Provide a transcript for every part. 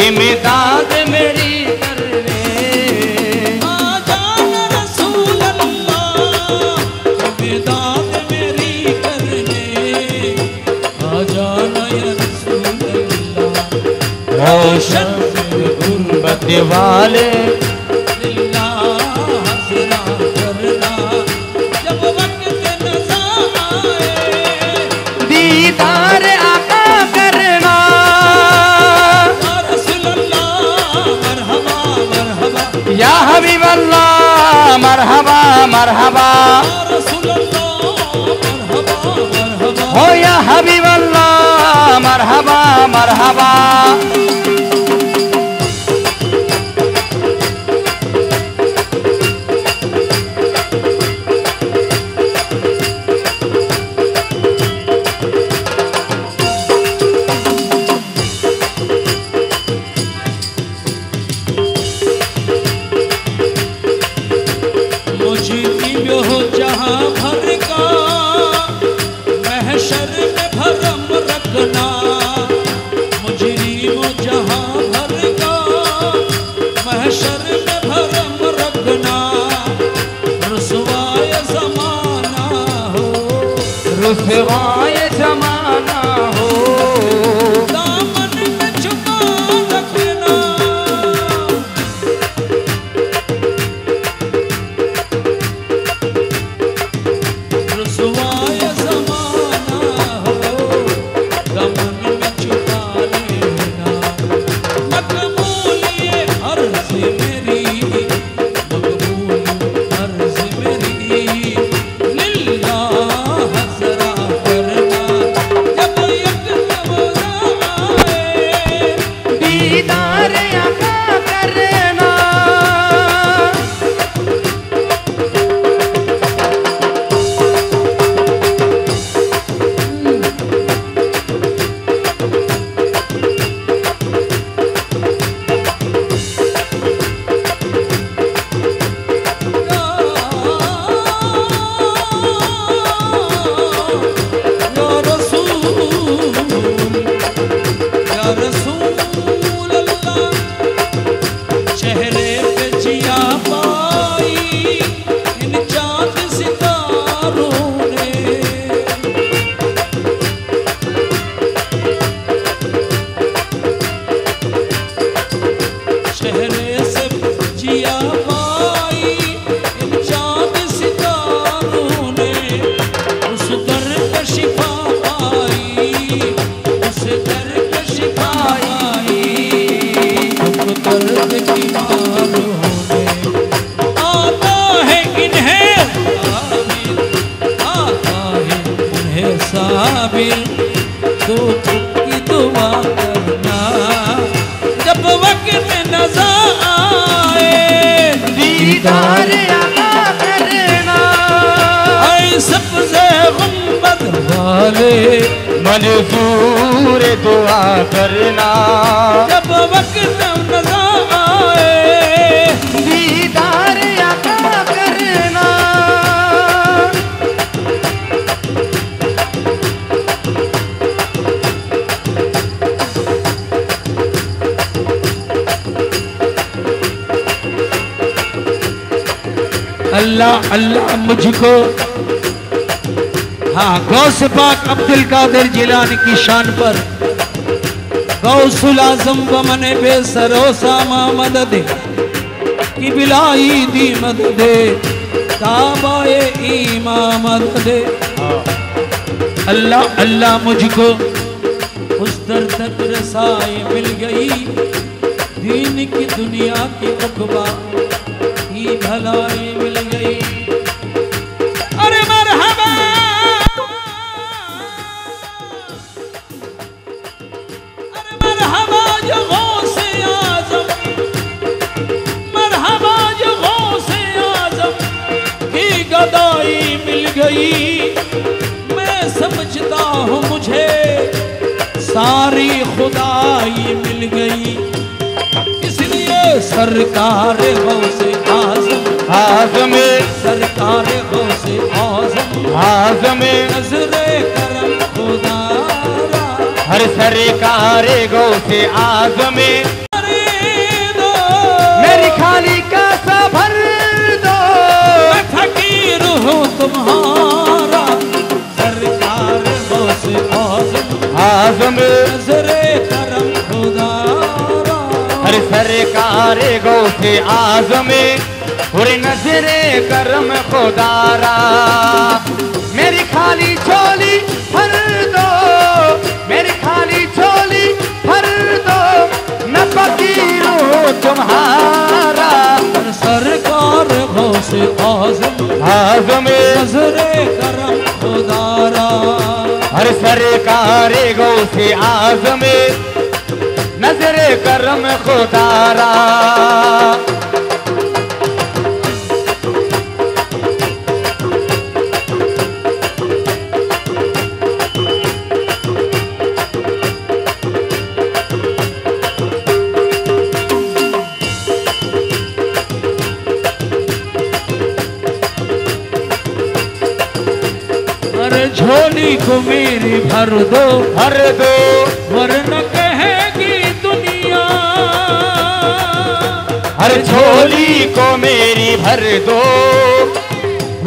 इमदाद मेरी करने। आ जाना रसूल अल्लाह इमदाद मेरी करने। आ जाना या रसूल अल्लाह रोशन गुर्बत वाले दीदार आका करना। या हबीब अल्लाह मरहबा मरहबा। हो या हबीब अल्लाह मरहबा मरहबा। रुसवाए ज़माना हो दामन में छुपा रखना। रुसवाए ज़माना हो दामन में छुपा लेना। मकबूल ये अर्ज़ मेरी, मकबूल अर्ज़ मेरी तो की दुआ करना जब वक्त नजर आए। दीदार आका करना ऐ सबसे गुंबद वाले मंजूर दुआ करना जब वक्त नजर आए। दीदार आका करना। अल्लाह अल्लाह मुझको, हाँ गौस पाक अब्दुल कादिर जिलानी की शान पर गौसुल आज़म व मने बेसरोसामा मदद की बिलाई दी मदद ताबाए ईमा मदद। अल्लाह अल्लाह मुझको उस दर तक रसाई मिल गई दीन की दुनिया की उक़बा की भलाई मिल गई। अरे मरहबा अरे मरहबा जो गौसे आज़म, मरहबा जो गौसे आज़म की गदाई मिल गई। मैं समझता हूँ मुझे सारी खुदाई मिल गई। सरकार गौसे आज़म आज़म सरकार गौसे आज़म आज़म नज़रे करम खुदा हर सरकार गौसे आज़म हो तुम्हारा सरकार गौसे आजम नजरे करम खुदारा। हर सरकार गौसे आजम और नजरे करम खुदारा। मेरी खाली झोली भर दो, मेरी खाली झोली भर दो, न फकीरों तुम्हारा सरकार गौसे आजम नजरे करम खुदारा। हर सरकार गौसे आजम नजरे करम खुदारा। झोली को मेरी भर दो वरना कहेगी दुनिया। हर झोली को मेरी भर दो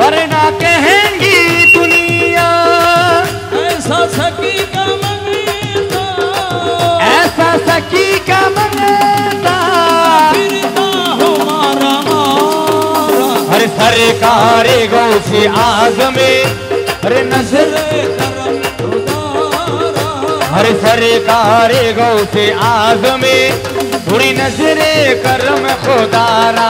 वरना कहेंगी दुनिया। ऐसा सखी का मंगता, ऐसा सखी का मंगता, फिरता हो मारा मारा। हर सरकार गौसे आजम अरे नजरे करम खुदारा। हर सरकार गौसे आजम पूरी नजरे करम खुदारा।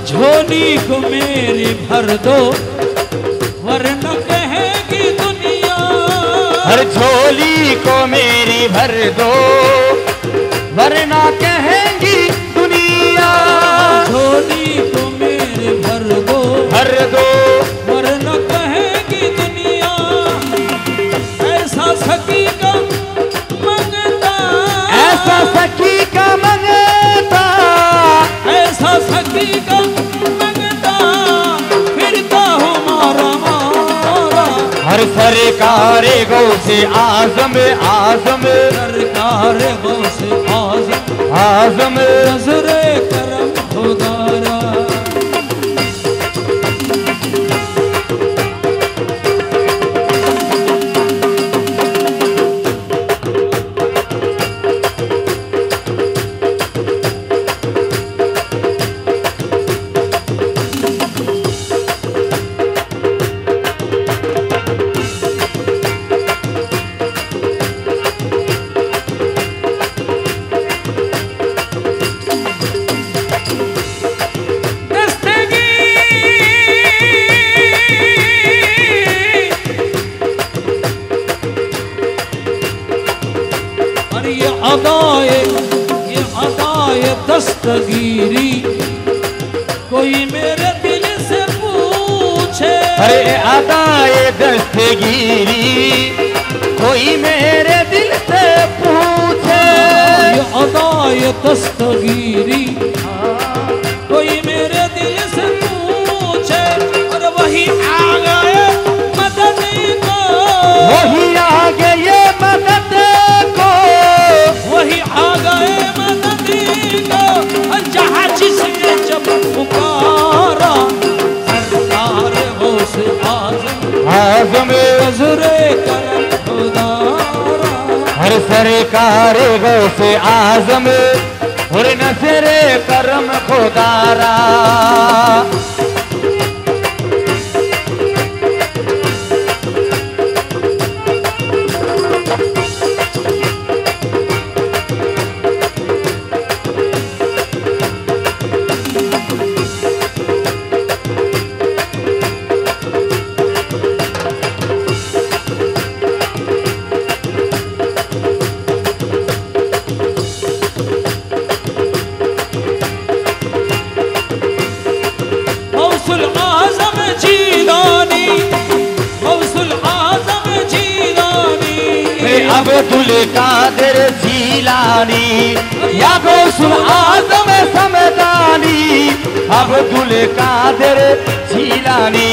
झोली को मेरी भर दो वरना कहेगी दुनिया। हर झोली को मेरी भर दो वरना कहेंगी दुनिया। झोली को मेरी भर दो वरना कहेगी दुनिया। ऐसा सखी का मंगता, ऐसा सखी का मंगता, ऐसा सखी का मंगता, फिरता हो मारा मारा। हर सरकार गौसे आजम सरकार गौसे आजम नजरे करम खुदारा। ये अदाए दस्तगीरी कोई मेरे दिल से पूछे। अरे अदाए दस्तगीरी कोई मेरे दिल से पूछे। ये अदाए दस्तगीरी कोई मेरे दिल से पूछे। और वही आ गए मदद को, वही आ गए मदद को, वही आ गए मदद को। जहाँ जिसने जब पुकारा सरकार गौसे आजम नजरे करम खुदारा। हर सरकार गौसे आजम और नजरे करम खुदारा। अब्दुल कादिर जीलानी या गौसुल आजम समदानी अब्दुल कादिर जीलानी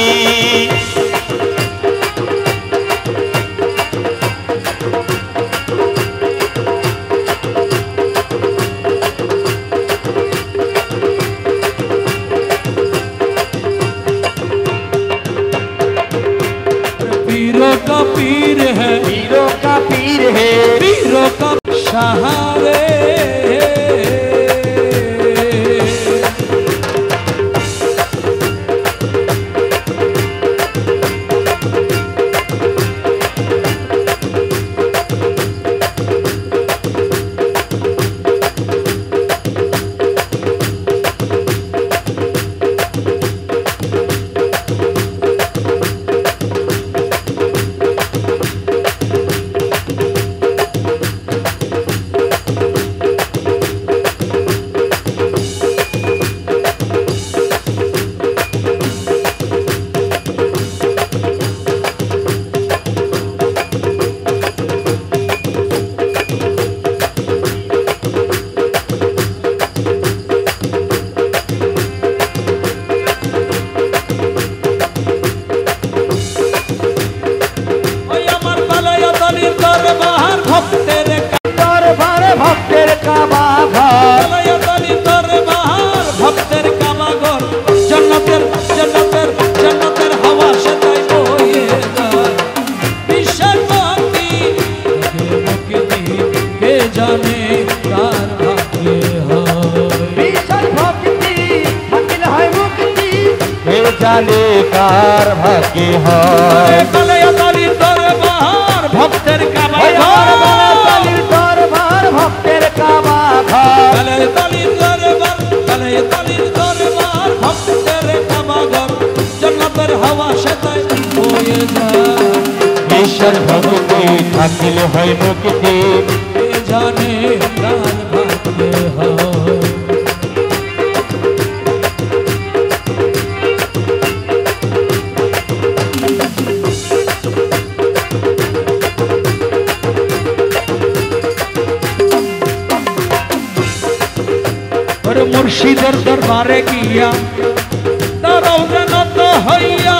पीरों का पीर है, पीरों का पीर है, पीरों का सहारे जाने कार भाग्य है दरबार भक्तर का दरबार भक्तर का बाघर दरबार भक्तर का बाघर जन्नतर हवा शताय होए जा ईश्वर भक्ति থাকিল হয় মুক্তি जाने प्राण भाग्य है मुर्शिदर दरबारे किया दरौजन तो हैया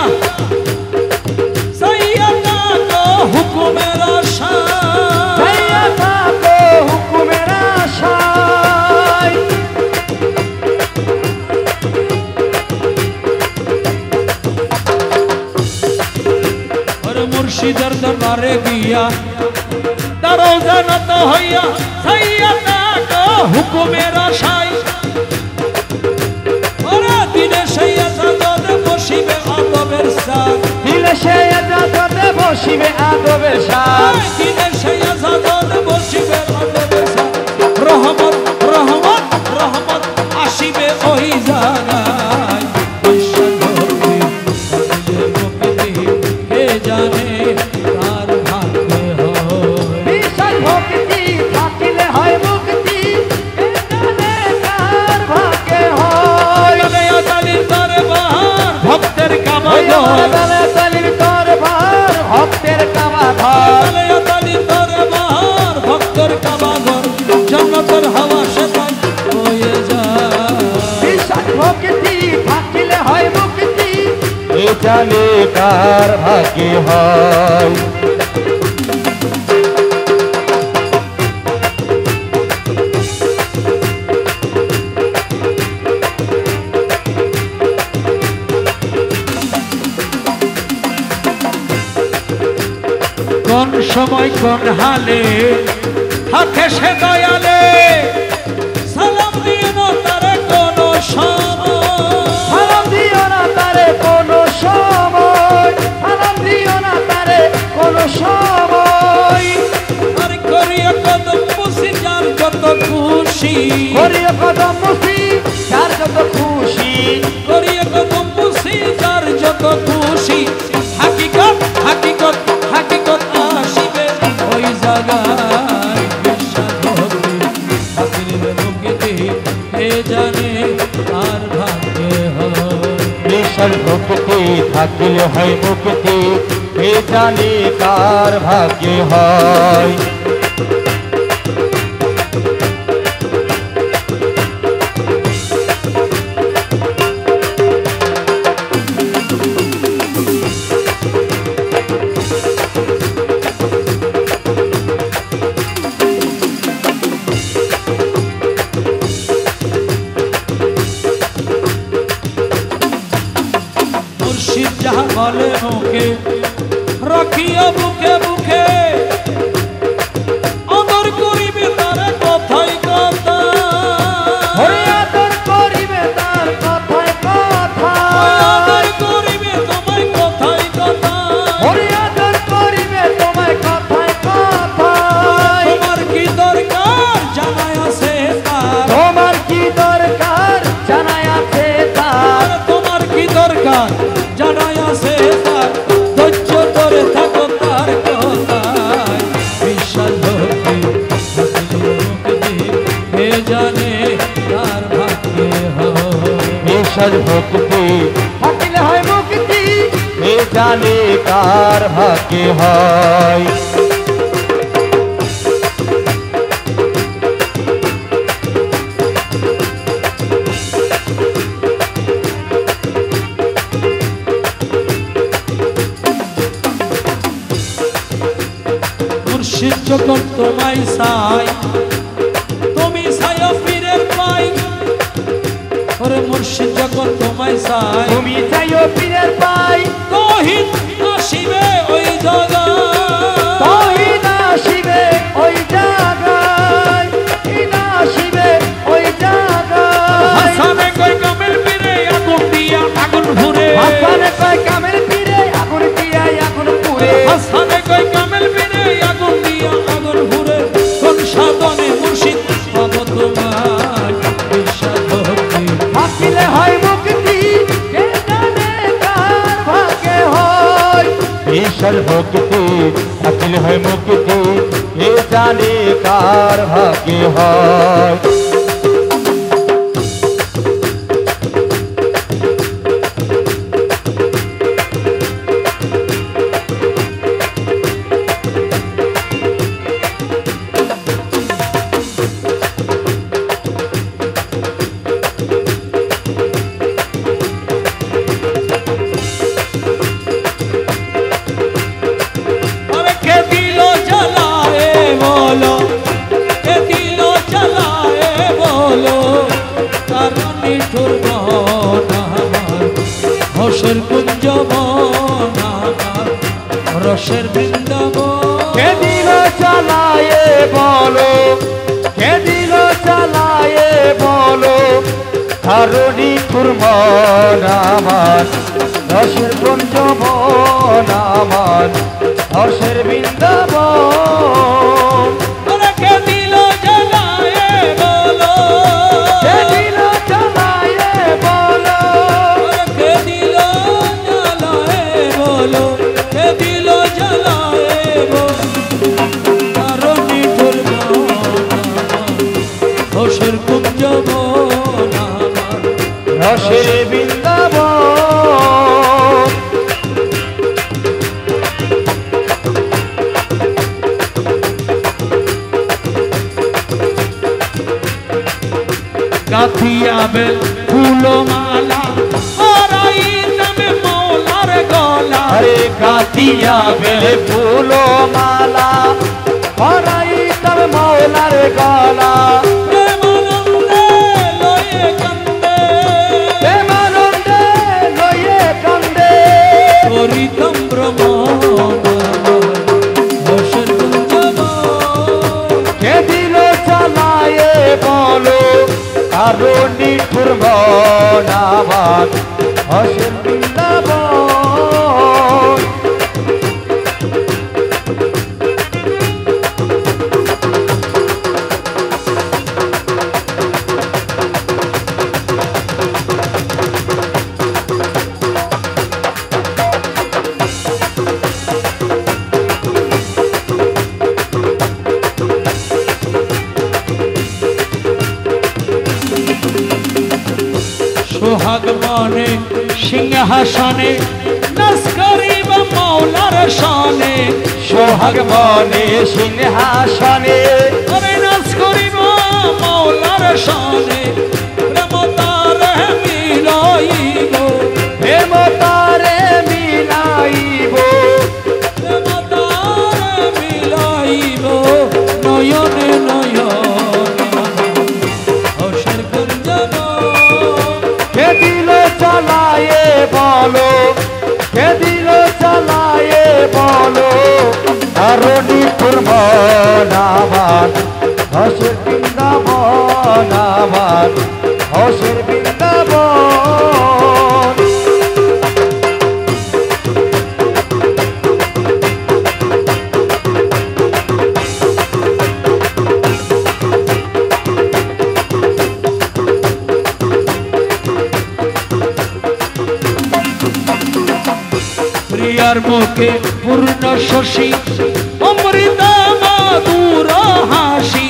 सैयदा को हुक्म राशाय सैयदा को हुक्म राशाय और मुर्शिदर दरबारे किया दरौजन तो हैया सैयदा को हुक्म राशाय বসিবে আদবের সাথ দিনের শাহজাদ বসিবে আদবের সাথ রহমত রহমত রহমত আসিবে ওই জায়গায় বিশ্বভক্তি মুক্তি কে জানে কার ভাগ্যে হয় বিশ্বভক্তি থাকিলে হয় মুক্তি কে জানে কার ভাগ্যে হয় তালির দরবার ভক্তের কামাই ভক্তের কাবাঘর দরবার ভক্তের কাবাঘর জন্নতের হাওয়া শতায় হয়ে যায় ভক্তি থাকিলে হয় মুক্তি এ জানে কার ভাগ্যে হয় কোন সময় কোন হালে থাকে সে দয়ালে সালাম দিও না তারে কোনো সময় সালাম দিও না তারে কোনো সময় সালাম দিও না তারে কোনো সময় আর করিয়া কদম মুসি যার যত খুশি করিয়া কদম মুসি যার যত খুশি করিয়া কদম মুসি যার যত খুশি হাকিকত হাকিকত হাকিকত আসিবে ওই জায়গায় বিশ্বভক্তি থাকিলে মুক্তি কে জানে কার ভাগ্যে হয় বিশ্বভক্তি থাকিলে হয় মুক্তি কে জানে কার ভাগ্যে হয় রাখিয়া বুকে বুকে আদর করিবে তার কথাই কথা ওরে আদর করিবে তার কথায় কথা আদর করিবে তোমায় কথাই কথা ওরে আদর করিবে তোমায় কথায় কথা তোমার কি দরকার জানাই আছে তার তোমার কি দরকার জানাই আছে তার তোমার কি দরকার জানাই আছে তার ধৈর্য ধরে থাকো তার কথায় বিশাল ভক্তি কে জানে তার ভাগ্যে হয় বিশাল ভক্তি থাকিলে হয় মুক্তি এ জানে কার ভাগ্যে হয় মুর্শিদ যখন তোমায় চাই তুমি ছায়া পীরের পাই ওরে মুর্শিদ যখন তোমায় চাই তুমি চাইও পীরের পাই তহিদ আসিবে ওই জায়গা তহিদ আসিবে ওই জায়গায় তহিদ আসিবে ওই জায়গায় হাসানে কই কামেল পীরে আগুন দিয়া আগুন ভরে হাসানে কয় কামেল পীরে আগুন দিয়া আগুন পুরে হাসানে কই কামেল পীরে আগুন দিয়া আগুন ভরে কোন সাধনে মুর্শিদ পাব তোমার বিশাল ভক্তি থাকিলে হয় মুক্তি কে জানে কার ভাগ্যে হয় বিশাল ভক্তি থাকিলে হয় মুক্তি কে জানে কার ভাগ্যে হয় अरे के दिलो जलाए बोलो के दिलो जलाए बोलो करनी ठुरबना हर्षेर कुंज बना रसेर बृंदाबन কে দিল চালায়ে বলো কে দিল চালায়ে বলো কারণি কুরমান আমার রসের পঞ্চমন আমার রসের বৃন্দাবন अरे के दिलो जलाए बोलो কে দিল চালায়ে বলো अरे के दिलो जलाए बोलो के दिलो जलाए बोलो करनी ठुरबना हर्षेर कुंज बना রসের বৃন্দাবন गाथिया बेल फूलो माला और तमे मौलार गला अरे गातिया बेले फूलो माला पराई तब मौलार गला प्रेमानंदे लये कंदे प्रेमानंदे लये कंदे करितम भ्रमण हर्षेर कुंजबन के दिल चालाये बोलो कारुणी ठुरबन আমার হর্ষের বৃন্দাবন সোহাগ মনে সিংহাসনে নাচ করিব মৌলার শানে সোহাগ মনে সিংহাসনে আরে নাচ করিব মৌলার শানে প্রেম তারে মিলাইব প্রেম তারে মিলাইব প্রেম তারে মিলাইব নয়নে নয়ন হর্ষের কুঞ্জন কে দিল চালায়ে বলো কে দিল চালায়ে বলো আবার হসের বৃন্দাবন আবার হসের বৃন্দাবন প্রিয়ার মুখে পূর্ণ শশী অমৃত মধুর হাসি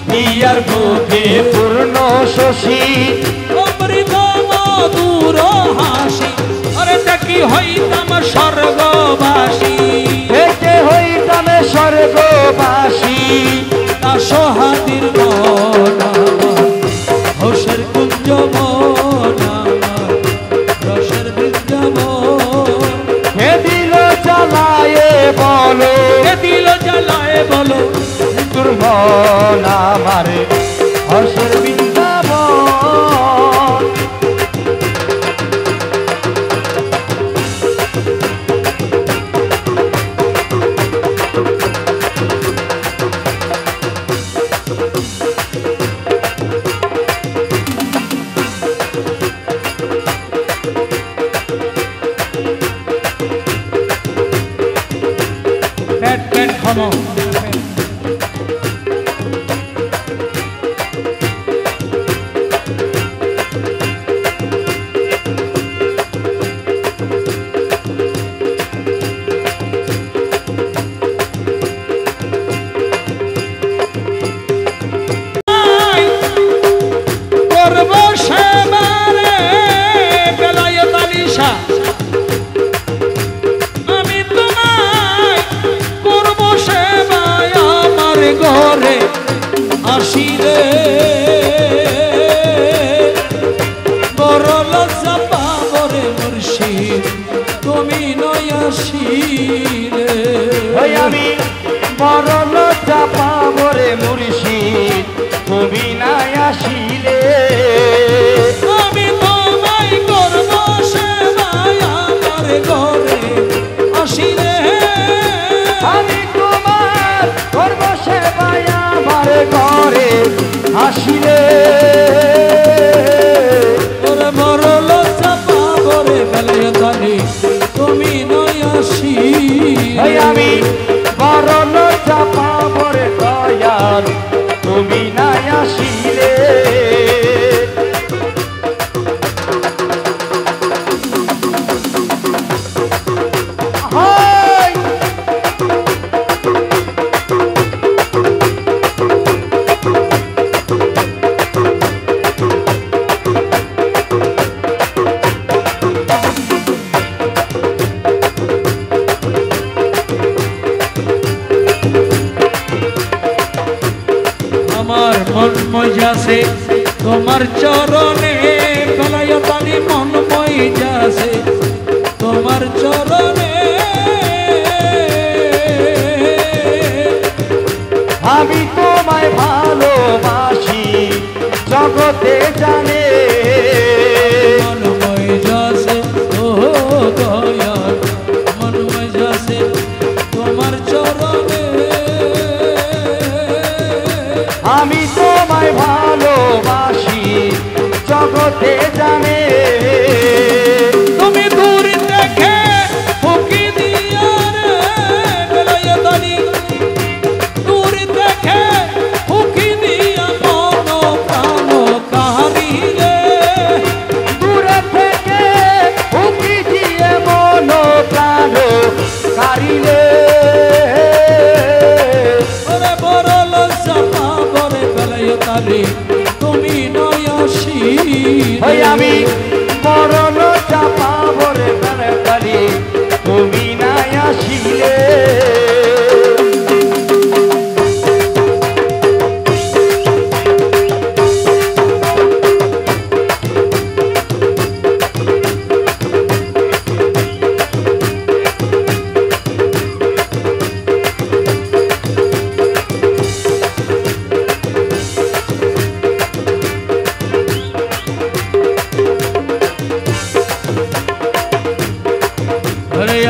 প্রিয়ার মুখে পূর্ণ শশী অমৃত মধুর হাসি আরে দেখি হইতাম স্বর্গবাসী দেখে হইতাম স্বর্গবাসী সোহাদির মন হসের কুঞ্জ মন রসের বৃন্দাবন হে দিল জ্বালায়ে বলো হে দিল জ্বালায়ে বলো তোর মন আমারে হসের বৃন্দাবন Come on. আসিলে বড় লজ্জা পাবরে মুর্শিদ তুমি নয় আসিলে ওই আমি বড় লজ্জা পাবরে মুর্শিদ তুমি নাই আসিলে আমি তোমায় করব সেবায় আমার ঘরে আসিলে আমি তোমার করব সেবায় আমার ঘরে আসিলে ওরে বড় লজ্জা পাবরে বেলায় তালি তুমি নয় আসিলে আমি বড় লজ্জা পাবরে দয়াল তুমি নাই আসিলে আমার মন মজাছে তোমার চরণে বেলায় তালি মন মজাছে তোমার চরণে আমি তোমায় ভালোবাসি জগতে জানে মন মজাছে ও দয়াল মন মজাছে তোমার চরণে আমি তোমায় ভালোবাসি জগতে জানে তুমি দূর দেখে ফুকি দিয়া রে বেলায় তালি দূর দেখে ফুকি দিয়া মন প্রাণ কাহারিলে দূরে থেকে উকি দিয়ে মন প্রাণ কারিলে ওরে বড় লজ্জা পাবরে বেলায় তালি তুমি নয় আসিলে আমি বড় লজ্জা পাবরে বেলায় তালি তুমি নাই আসিলে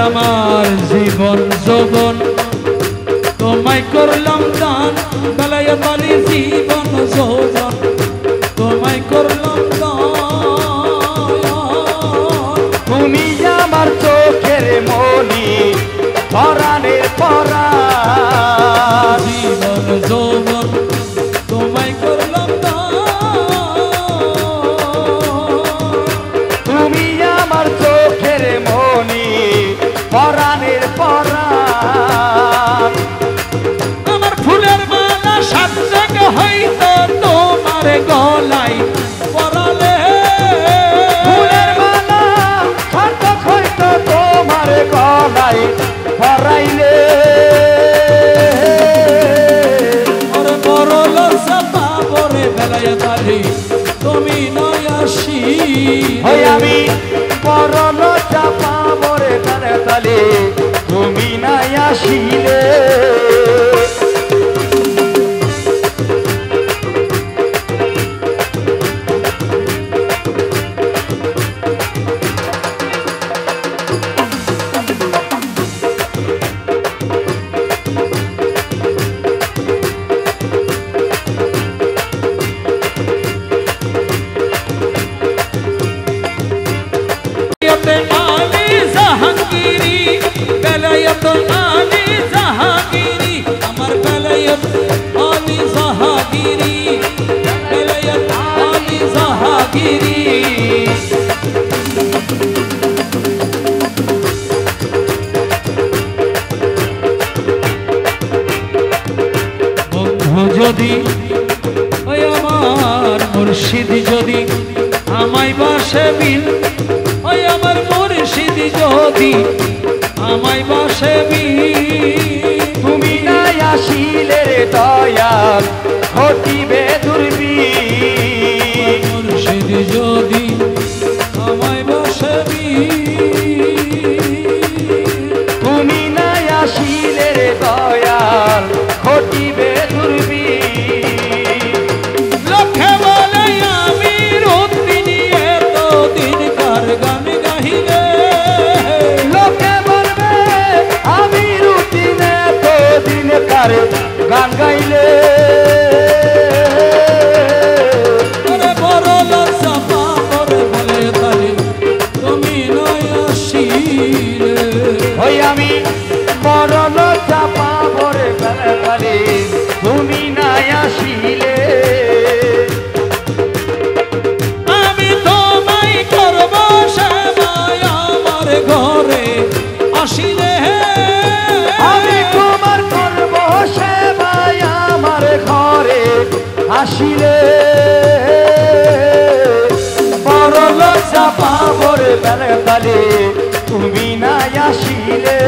আমার জীবন যৌবন তোমায় করলাম দান বেলায় তালি জীবন যৌবন তোমায় করলাম দান তুমি আমার চোখের মনি পরাণের পরাণ জীবন যৌবন তোমায় করলাম তুমি আমার চোখের মনি পরাণের পরাণ আমার ফুলের মালা সার্থক হইতো তোমার গলায় পরালে ফুলের মালা সার্থক হইতো তোমার গলায় পরাইলে ওরে বড় লজ্জা পাবরে বেলায় তালি তুমি নয় আসি হই আমি বড় লজ্জা পাবো রে গানে তালে তুমি নাই আসিলে আলী জাহাঙ্গীরি বেলায়ত আলী জাহাঙ্গীরি আমার বেলায়ত আলী জাহাঙ্গীরি বেলায়ত আলী জাহাঙ্গীরি বন্ধু যদি ওই আমার মুর্শিদ যদি আমায় বাসে বিল ওই আমার মুর্শিদ যদি আমায় বাসে তুমি নাই আসিলে রে দয়াল ঘটিবে দুর্বিন মুর্শিদ যদি আমায় বাসে তুমি নাই আসিলে রে দয়াল ঘটিবে দুর্বিন লক্ষ্যে বলে আমি রুদ্দিন এতদিন কার গান গাহিলে লোকে বলবে আমি রুটিনে তো দিন কারে গান গাইলে ওরে বড় লজ্জা পাবরে বলে তালি তুমি নয় আসিলে ওই আমি বড় লজ্জা পাবো রে গানে তালে তুমি নাই আসিলে আমি তোমায় করব সেবায় আমার ঘরে আসিলে আমি তোমার করব সেবায় আমার ঘরে আসিলে বড় লজ্জা পাবো রে গানে তালে তুমি নাই আসিলে